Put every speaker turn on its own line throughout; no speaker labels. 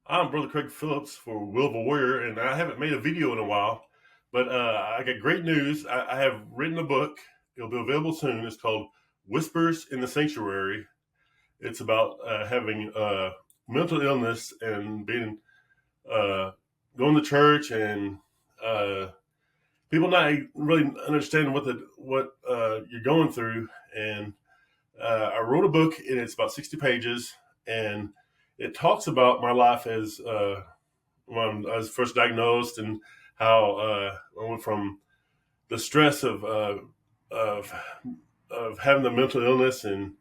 I'm Brother Craig Phillips for Will of a Warrior, and I haven't made a video in a while, but I got great news. I have written a book. It'll be available soon. It's called Whispers in the Sanctuary. It's about having mental illness and being uh, going to church and uh, people not really understanding what you're going through. And I wrote a book, and it's about 60 pages, and it talks about my life as when I was first diagnosed and how I went from the stress of of having the mental illness and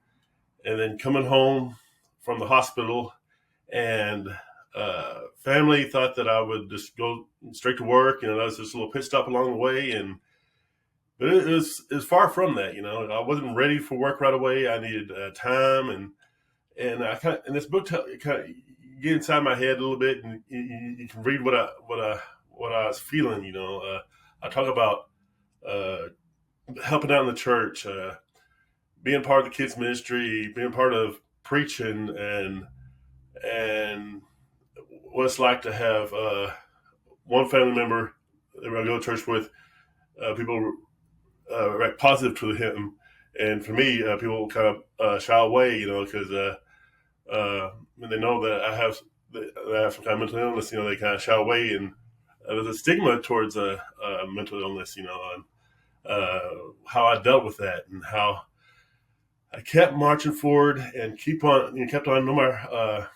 then coming home from the hospital and family thought that I would just go straight to work, and I was just a little pit stop along the way, and but it was far from that. I wasn't ready for work right away. I needed time, and I kind of, and this book kind of get inside my head a little bit, and you can read what I was feeling. I talk about uh, helping out in the church, being part of the kids ministry, being part of preaching, and what it's like to have one family member that I go to church with. People react positive to him, and for me, people kind of shy away, because when they know that I have some kind of mental illness, they kind of shy away, and there's a stigma towards mental illness, and how I dealt with that, and how I kept marching forward and kept on, no matter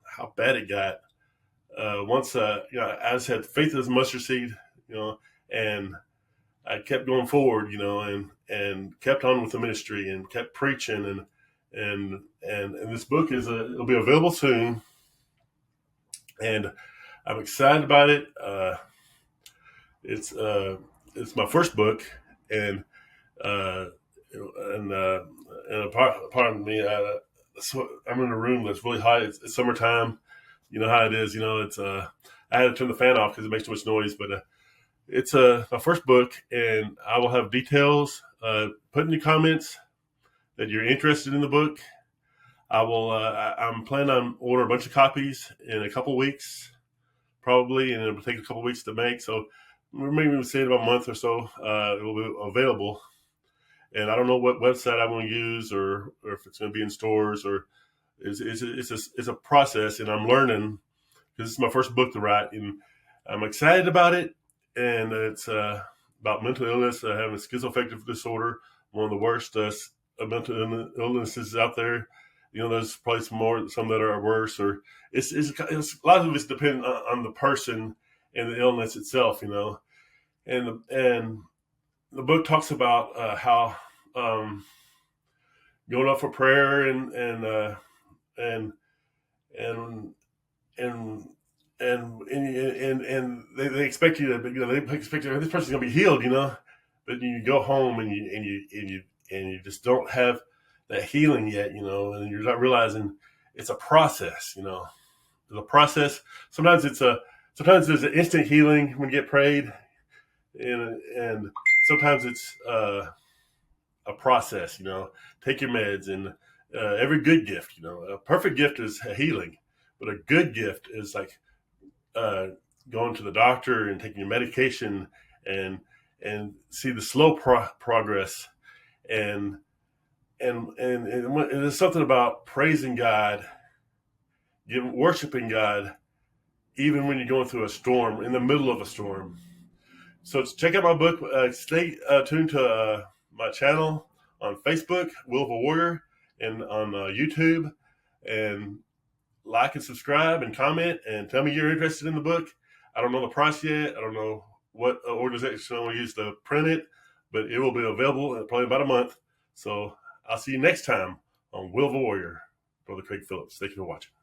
how bad it got. Once I just had faith as a mustard seed, and I kept going forward, and kept on with the ministry and kept preaching, and this book it'll be available soon, and I'm excited about it. It's it's my first book, and uh, and pardon me, so I'm in a room that's really hot. It's summertime. You know how it is. It's I had to turn the fan off because it makes too much noise, but. It's my first book, and I will have details. Put in the comments that you're interested in the book. I will. I'm planning on order a bunch of copies in a couple weeks, probably, and it'll take a couple weeks to make. So maybe we'll say in about a month or so, it will be available. And I don't know what website I'm going to use, or if it's going to be in stores, or it's a process, and I'm learning because this is my first book to write, and I'm excited about it. And it's about mental illness, having schizoaffective disorder, one of the worst mental illnesses out there. There's probably some that are worse, or it's a lot of it's dependent on the person and the illness itself. And the book talks about how going up for prayer and and and and they expect you to, they expect this person's gonna be healed, but you go home and you just don't have that healing yet, and you're not realizing it's a process, There's a process. Sometimes there's an instant healing when you get prayed, and sometimes it's a process, Take your meds, and every good gift, a perfect gift is healing, but a good gift is like uh, going to the doctor and taking your medication and see the slow progress, and there's something about praising God, worshiping God, even when you're going through a storm, in the middle of a storm. So check out my book. Stay tuned to my channel on Facebook, Will of a Warrior, and on YouTube, and like and subscribe and comment and tell me you're interested in the book. I don't know the price yet. I don't know what organization I'm going to use to print it, but it will be available in probably about a month. So I'll see you next time on Will of a Warrior. Brother Craig Phillips. Thank you for watching.